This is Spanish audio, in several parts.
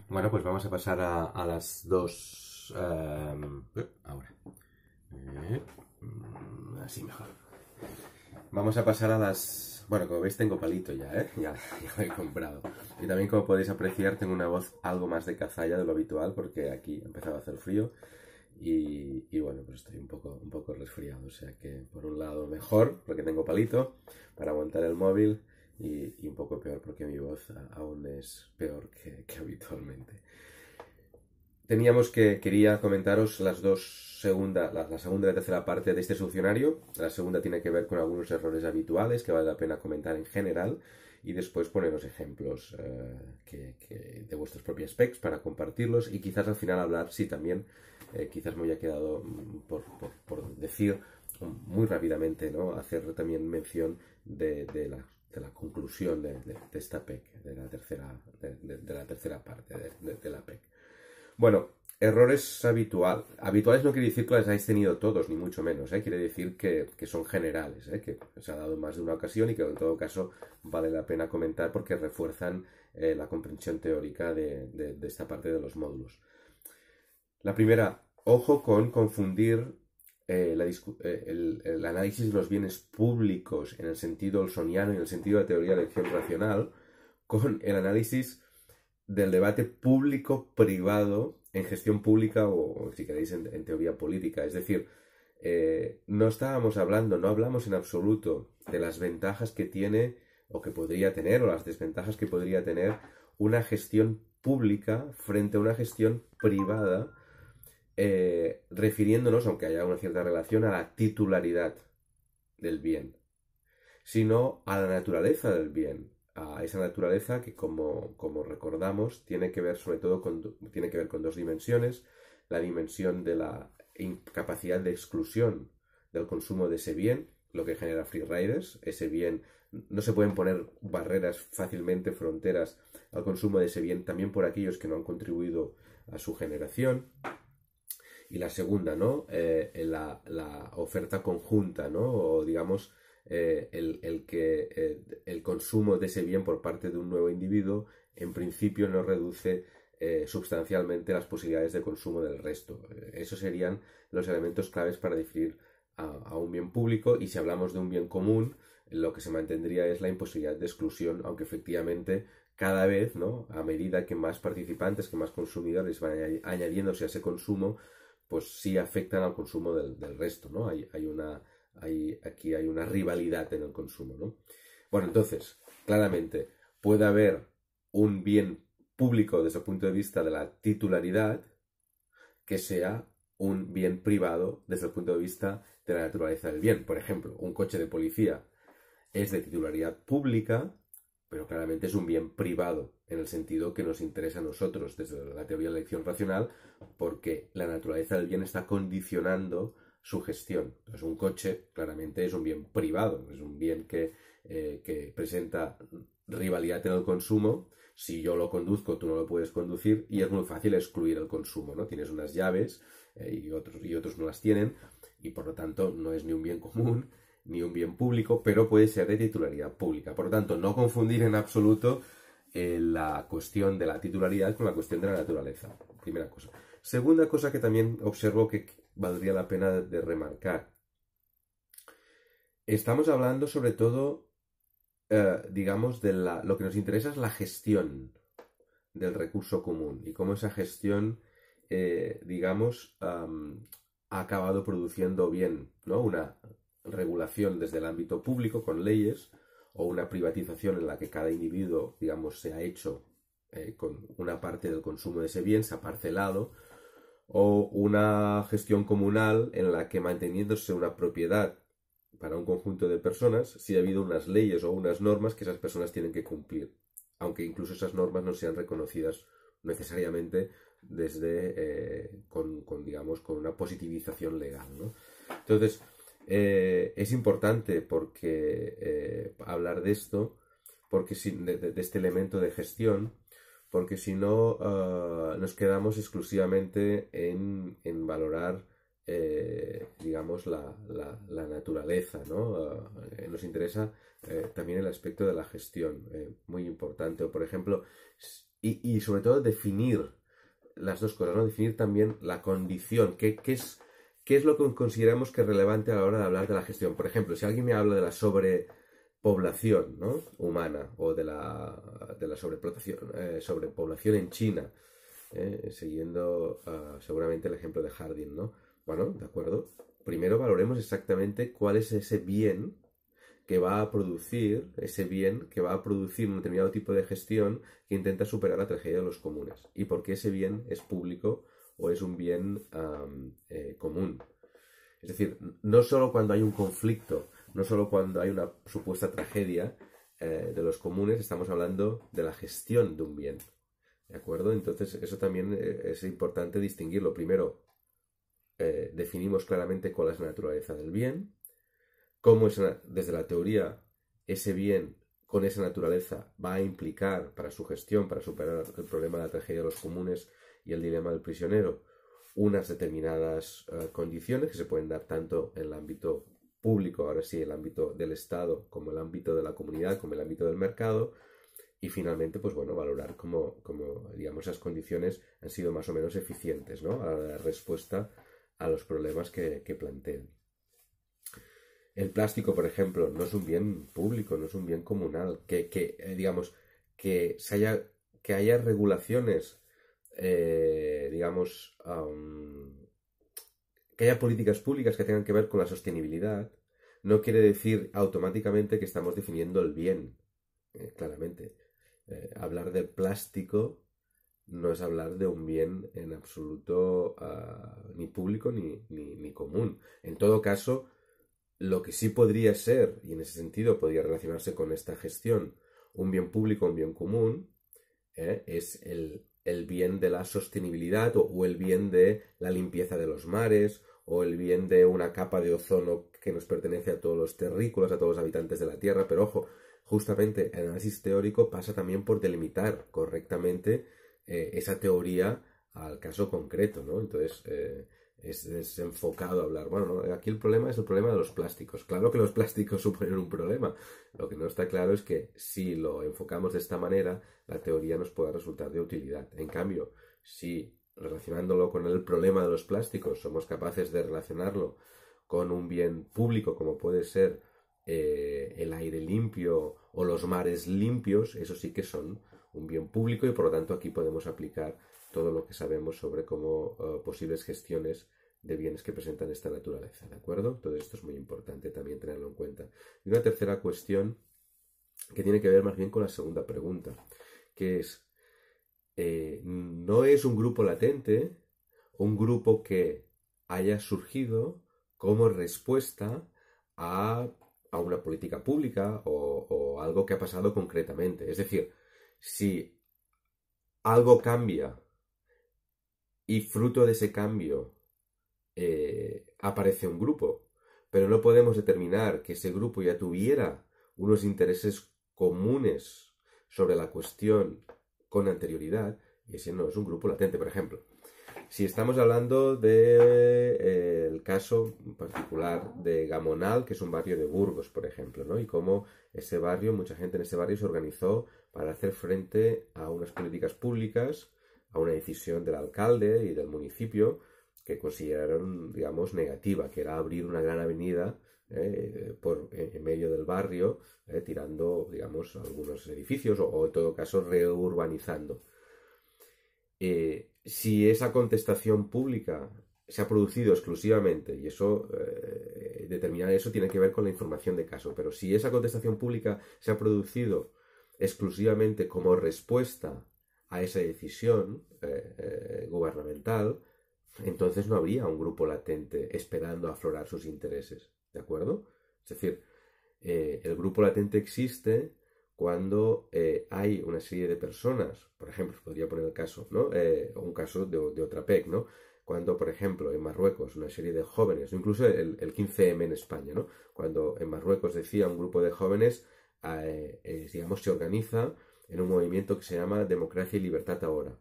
Bueno, pues vamos a pasar a las dos... ahora. Así mejor. Vamos a pasar a las... Bueno, como veis tengo palito ya, ¿eh? Ya lo he comprado. Y también, como podéis apreciar, tengo una voz algo más de cazalla de lo habitual porque aquí ha empezado a hacer frío y bueno, pues estoy un poco resfriado. O sea que, por un lado, mejor porque tengo palito para aguantar el móvil y un poco peor porque mi voz aún es peor que habitualmente. Quería comentaros las dos la segunda y la tercera parte de este solucionario. La segunda tiene que ver con algunos errores habituales que vale la pena comentar en general y después poneros ejemplos de vuestras propias specs para compartirlos y quizás al final hablar, sí, también, quizás me haya quedado por decir muy rápidamente, ¿no? Hacer también mención de la conclusión de esta PEC, de la tercera parte de la PEC. Bueno, errores habituales no quiere decir que los hayáis tenido todos, ni mucho menos, ¿eh? Quiere decir que son generales, ¿eh? Que se ha dado en más de una ocasión y que en todo caso vale la pena comentar porque refuerzan la comprensión teórica de esta parte de los módulos. La primera, ojo con confundir el análisis de los bienes públicos en el sentido olsoniano y en el sentido de la teoría de elección racional con el análisis del debate público-privado en gestión pública o si queréis, en teoría política. Es decir, no hablamos en absoluto de las ventajas que tiene o que podría tener o las desventajas que podría tener una gestión pública frente a una gestión privada, refiriéndonos, aunque haya una cierta relación, a la titularidad del bien, sino a la naturaleza del bien, a esa naturaleza que, como recordamos, tiene que ver sobre todo tiene que ver con dos dimensiones: la dimensión de la incapacidad de exclusión del consumo de ese bien, lo que genera free riders. Ese bien, no se pueden poner barreras fácilmente, fronteras al consumo de ese bien, también por aquellos que no han contribuido a su generación. Y la segunda, ¿no? La oferta conjunta, ¿no? O digamos, el consumo de ese bien por parte de un nuevo individuo en principio no reduce sustancialmente las posibilidades de consumo del resto. Esos serían los elementos claves para definir a un bien público, y si hablamos de un bien común, lo que se mantendría es la imposibilidad de exclusión, aunque efectivamente cada vez, ¿no? A medida que más participantes, que más consumidores van añadiéndose a ese consumo, pues sí afectan al consumo del resto, ¿no? Aquí hay una rivalidad en el consumo, ¿no? Bueno, entonces, claramente, puede haber un bien público desde el punto de vista de la titularidad que sea un bien privado desde el punto de vista de la naturaleza del bien. Por ejemplo, un coche de policía es de titularidad pública, pero claramente es un bien privado, en el sentido que nos interesa a nosotros desde la teoría de la elección racional, porque la naturaleza del bien está condicionando su gestión. Entonces, un coche claramente es un bien privado, es un bien que presenta rivalidad en el consumo. Si yo lo conduzco, tú no lo puedes conducir y es muy fácil excluir el consumo, ¿no? Tienes unas llaves y otros no las tienen, y por lo tanto no es ni un bien común ni un bien público, pero puede ser de titularidad pública. Por lo tanto, no confundir en absoluto la cuestión de la titularidad con la cuestión de la naturaleza. Primera cosa. Segunda cosa que también observo que valdría la pena de remarcar. Estamos hablando sobre todo, digamos, lo que nos interesa es la gestión del recurso común y cómo esa gestión, digamos, ha acabado produciendo bien, ¿no? Una regulación desde el ámbito público con leyes, o una privatización en la que cada individuo, digamos, se ha hecho con una parte del consumo de ese bien, se ha parcelado, o una gestión comunal en la que, manteniéndose una propiedad para un conjunto de personas, sí ha habido unas leyes o unas normas que esas personas tienen que cumplir, aunque incluso esas normas no sean reconocidas necesariamente digamos, con una positivización legal, ¿no? Entonces, es importante hablar de esto, de este elemento de gestión, porque si no, nos quedamos exclusivamente en valorar, digamos, la naturaleza, ¿no? Nos interesa también el aspecto de la gestión, muy importante. O, por ejemplo, y sobre todo definir las dos cosas, ¿no? Definir también la condición, qué es lo que consideramos que es relevante a la hora de hablar de la gestión. Por ejemplo, si alguien me habla de la sobrepoblación, ¿no? humana o de la sobrepoblación en China, siguiendo seguramente el ejemplo de Harding, ¿no? Bueno, de acuerdo. Primero valoremos exactamente cuál es ese bien que va a producir, un determinado tipo de gestión que intenta superar la tragedia de los comunes. Y por qué ese bien es público o es un bien común. Es decir, no solo cuando hay un conflicto, no solo cuando hay una supuesta tragedia de los comunes, estamos hablando de la gestión de un bien. ¿De acuerdo? Entonces, eso también es importante distinguirlo. Primero, definimos claramente cuál es la naturaleza del bien, cómo desde la teoría ese bien con esa naturaleza va a implicar para su gestión, para superar el problema de la tragedia de los comunes y el dilema del prisionero, unas determinadas condiciones que se pueden dar tanto en el ámbito público, ahora sí, el ámbito del Estado, como el ámbito de la comunidad, como el ámbito del mercado, y finalmente, pues bueno, valorar cómo digamos, esas condiciones han sido más o menos eficientes, ¿no? A la respuesta a los problemas que plantean. El plástico, por ejemplo, no es un bien público, no es un bien comunal. Digamos, que haya regulaciones, digamos, que haya políticas públicas que tengan que ver con la sostenibilidad, no quiere decir automáticamente que estamos definiendo el bien, claramente. Hablar de plástico no es hablar de un bien en absoluto ni público ni común. En todo caso, lo que sí podría ser, y en ese sentido podría relacionarse con esta gestión, un bien público, un bien común, es el bien de la sostenibilidad o el bien de la limpieza de los mares o el bien de una capa de ozono que nos pertenece a todos los terrícolas, a todos los habitantes de la Tierra. Pero ojo, justamente el análisis teórico pasa también por delimitar correctamente esa teoría al caso concreto, ¿no? Entonces, es enfocado a hablar. Bueno, ¿no? Aquí el problema es el problema de los plásticos. Claro que los plásticos suponen un problema. Lo que no está claro es que si lo enfocamos de esta manera, la teoría nos pueda resultar de utilidad. En cambio, si relacionándolo con el problema de los plásticos somos capaces de relacionarlo con un bien público como puede ser el aire limpio o los mares limpios, eso sí que son un bien público y por lo tanto aquí podemos aplicar todo lo que sabemos sobre cómo posibles gestiones de bienes que presentan esta naturaleza, ¿de acuerdo? Todo esto es muy importante también tenerlo en cuenta. Y una tercera cuestión que tiene que ver más bien con la segunda pregunta, que es, no es un grupo latente, un grupo que haya surgido como respuesta a una política pública o algo que ha pasado concretamente. Es decir, si algo cambia y fruto de ese cambio aparece un grupo, pero no podemos determinar que ese grupo ya tuviera unos intereses comunes sobre la cuestión con anterioridad, y ese no es un grupo latente. Por ejemplo, si estamos hablando del caso particular de Gamonal, que es un barrio de Burgos, por ejemplo, ¿no? Y cómo ese barrio, mucha gente en ese barrio se organizó para hacer frente a unas políticas públicas, a una decisión del alcalde y del municipio que consideraron, digamos, negativa, que era abrir una gran avenida en medio del barrio, tirando, digamos, algunos edificios o en todo caso reurbanizando. Si esa contestación pública se ha producido exclusivamente, y eso, determinar eso tiene que ver con la información de caso, pero si esa contestación pública se ha producido exclusivamente como respuesta a esa decisión gubernamental, entonces no habría un grupo latente esperando aflorar sus intereses, ¿de acuerdo? Es decir, el grupo latente existe cuando hay una serie de personas, por ejemplo, podría poner el caso, ¿no? Un caso de otra PEC, ¿no? Cuando, por ejemplo, en Marruecos una serie de jóvenes, incluso el 15M en España, ¿no? Cuando en Marruecos decía un grupo de jóvenes, digamos, se organiza en un movimiento que se llama Democracia y Libertad Ahora.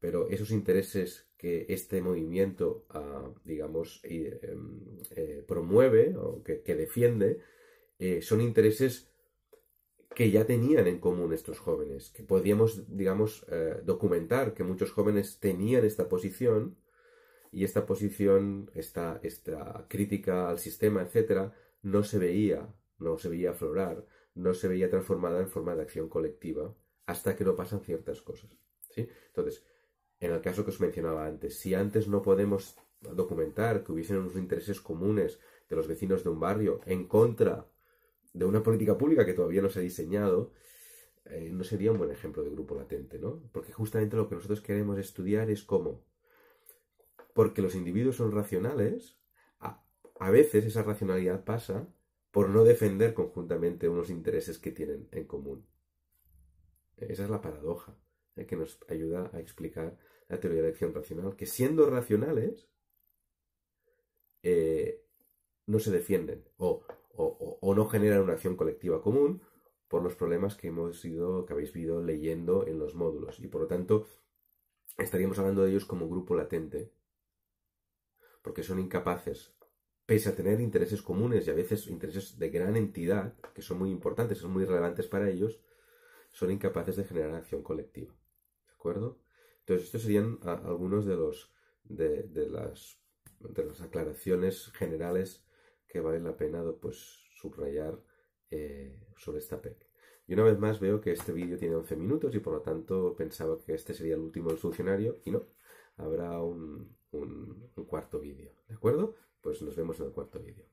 Pero esos intereses que este movimiento, digamos, promueve o que defiende, son intereses que ya tenían en común estos jóvenes, que podíamos, digamos, documentar que muchos jóvenes tenían esta posición y esta posición, esta crítica al sistema, etcétera, no se veía aflorar, no se veía transformada en forma de acción colectiva hasta que no pasan ciertas cosas, ¿sí? Entonces, en el caso que os mencionaba antes, si antes no podemos documentar que hubiesen unos intereses comunes de los vecinos de un barrio en contra de una política pública que todavía no se ha diseñado, no sería un buen ejemplo de grupo latente, ¿no? Porque justamente lo que nosotros queremos estudiar es cómo, porque los individuos son racionales, a veces esa racionalidad pasa por no defender conjuntamente unos intereses que tienen en común. Esa es la paradoja, que nos ayuda a explicar la teoría de acción racional, que siendo racionales no se defienden o no generan una acción colectiva común por los problemas que habéis ido leyendo en los módulos, y por lo tanto estaríamos hablando de ellos como grupo latente, porque son incapaces, pese a tener intereses comunes y a veces intereses de gran entidad, que son muy importantes, son muy relevantes para ellos, son incapaces de generar acción colectiva. ¿De acuerdo? Entonces, estos serían algunos de las aclaraciones generales que vale la pena pues, subrayar sobre esta PEC. Y una vez más veo que este vídeo tiene 11 minutos y por lo tanto pensaba que este sería el último del funcionario, y no, habrá un cuarto vídeo. ¿De acuerdo? Pues nos vemos en el cuarto vídeo.